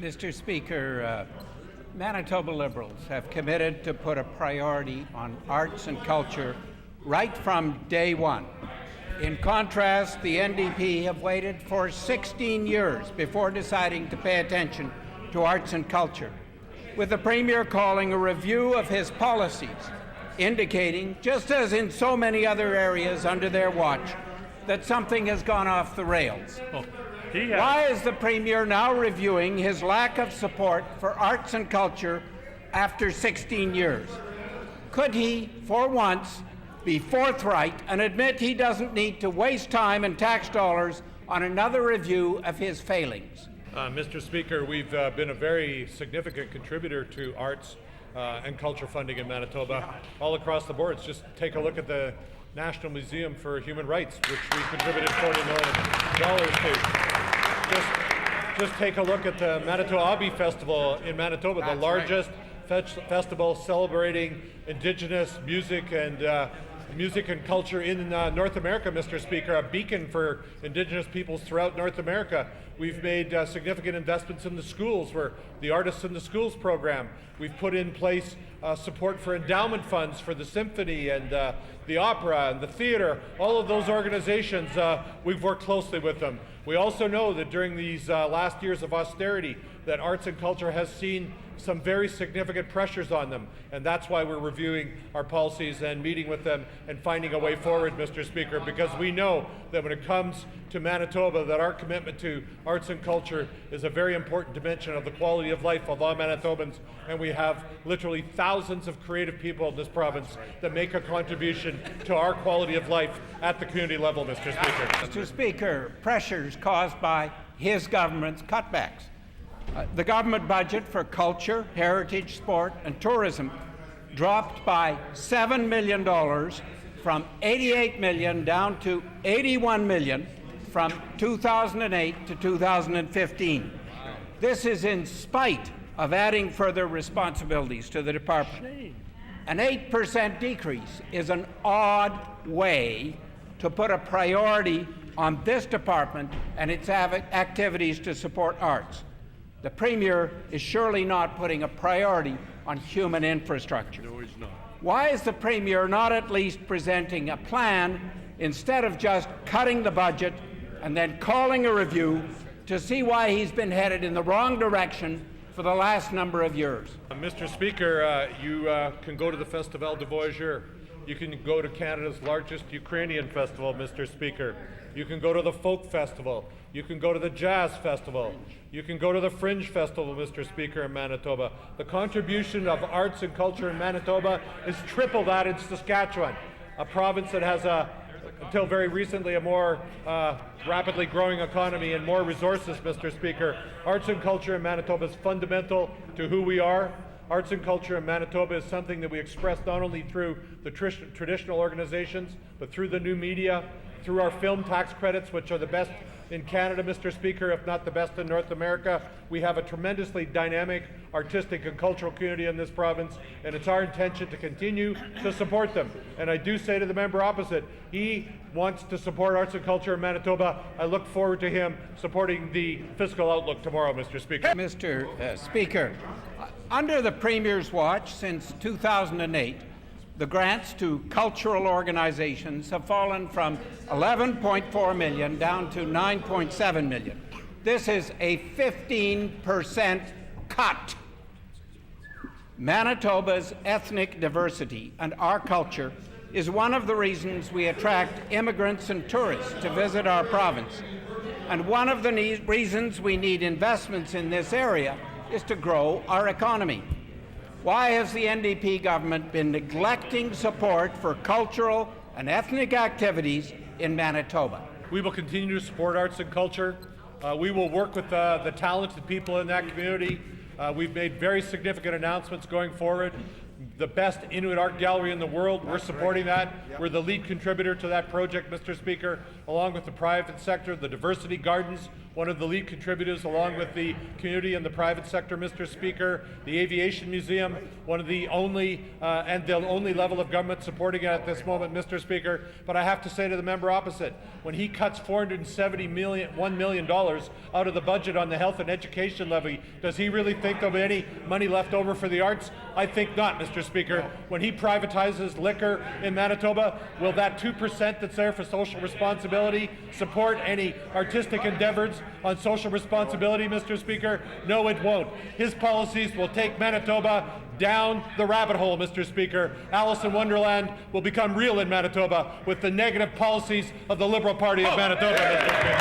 Mr. Speaker, Manitoba Liberals have committed to put a priority on arts and culture right from day one. In contrast, the NDP have waited for 16 years before deciding to pay attention to arts and culture, with the Premier calling a review of his policies, indicating, just as in so many other areas under their watch, that something has gone off the rails. Why is the Premier now reviewing his lack of support for arts and culture after 16 years? Could he, for once, be forthright and admit he doesn't need to waste time and tax dollars on another review of his failings? Mr. Speaker, we've been a very significant contributor to arts and culture funding in Manitoba all across the board. Just take a look at the National Museum for Human Rights, which we contributed $40 million to. Just take a look at the Manitoba Festival in Manitoba, the largest festival celebrating Indigenous music and culture in North America, Mr. Speaker, a beacon for Indigenous peoples throughout North America. We've made significant investments in the schools, where the Artists in the Schools program. We've put in place support for endowment funds for the symphony and the opera and the theater. All of those organizations, we've worked closely with them. We also know that during these last years of austerity, that arts and culture has seen some very significant pressures on them, and that's why we're reviewing our policies and meeting with them and finding a way forward, Mr. Speaker, because we know that when it comes to Manitoba, that our commitment to arts and culture is a very important dimension of the quality of life of all Manitobans, and we have literally thousands of creative people in this province that make a contribution to our quality of life at the community level, Mr. Speaker. Mr. Speaker, pressures caused by his government's cutbacks. The government budget for culture, heritage, sport, and tourism dropped by $7 million from $88 million down to $81 million from 2008 to 2015. This is in spite of adding further responsibilities to the department. An 8% decrease is an odd way to put a priority on this department and its activities to support arts. The Premier is surely not putting a priority on human infrastructure. No, he's not. Why is the Premier not at least presenting a plan instead of just cutting the budget and then calling a review to see why he's been headed in the wrong direction for the last number of years? Mr. Speaker, you can go to the Festival de Voyageurs. You can go to Canada's largest Ukrainian festival, Mr. Speaker. You can go to the Folk Festival. You can go to the Jazz Festival. You can go to the Fringe Festival, Mr. Speaker, in Manitoba. The contribution of arts and culture in Manitoba is triple that in Saskatchewan, a province that has until very recently, a more rapidly growing economy and more resources, Mr. Speaker. Arts and culture in Manitoba is fundamental to who we are. Arts and culture in Manitoba is something that we express not only through the traditional organizations, but through the new media, through our film tax credits, which are the best in Canada, Mr. Speaker, if not the best in North America. We have a tremendously dynamic artistic and cultural community in this province, and it's our intention to continue to support them. And I do say to the member opposite, he wants to support arts and culture in Manitoba. I look forward to him supporting the fiscal outlook tomorrow, Mr. Speaker. Mr. Speaker, under the Premier's watch since 2008, the grants to cultural organizations have fallen from $11.4 million down to $9.7 million. This is a 15% cut. Manitoba's ethnic diversity and our culture is one of the reasons we attract immigrants and tourists to visit our province. And one of the reasons we need investments in this area is to grow our economy. Why has the NDP government been neglecting support for cultural and ethnic activities in Manitoba? We will continue to support arts and culture. We will work with the talented people in that community. We've made very significant announcements going forward. The best Inuit art gallery in the world, we're supporting that. We're the lead contributor to that project, Mr. Speaker, along with the private sector. The Diversity Gardens one of the lead contributors, along with the community and the private sector, Mr. Speaker. The Aviation Museum, one of the only and the only level of government supporting it at this moment, Mr. Speaker. But I have to say to the member opposite, when he cuts $471 million out of the budget on the health and education levy, does he really think there'll be any money left over for the arts? I think not, Mr. Speaker. When he privatizes liquor in Manitoba, will that 2% that's there for social responsibility support any artistic endeavors on social responsibility, Mr. Speaker? No, it won't. His policies will take Manitoba down the rabbit hole, Mr. Speaker. Alice in Wonderland will become real in Manitoba with the negative policies of the Liberal Party of Manitoba, Mr. Speaker.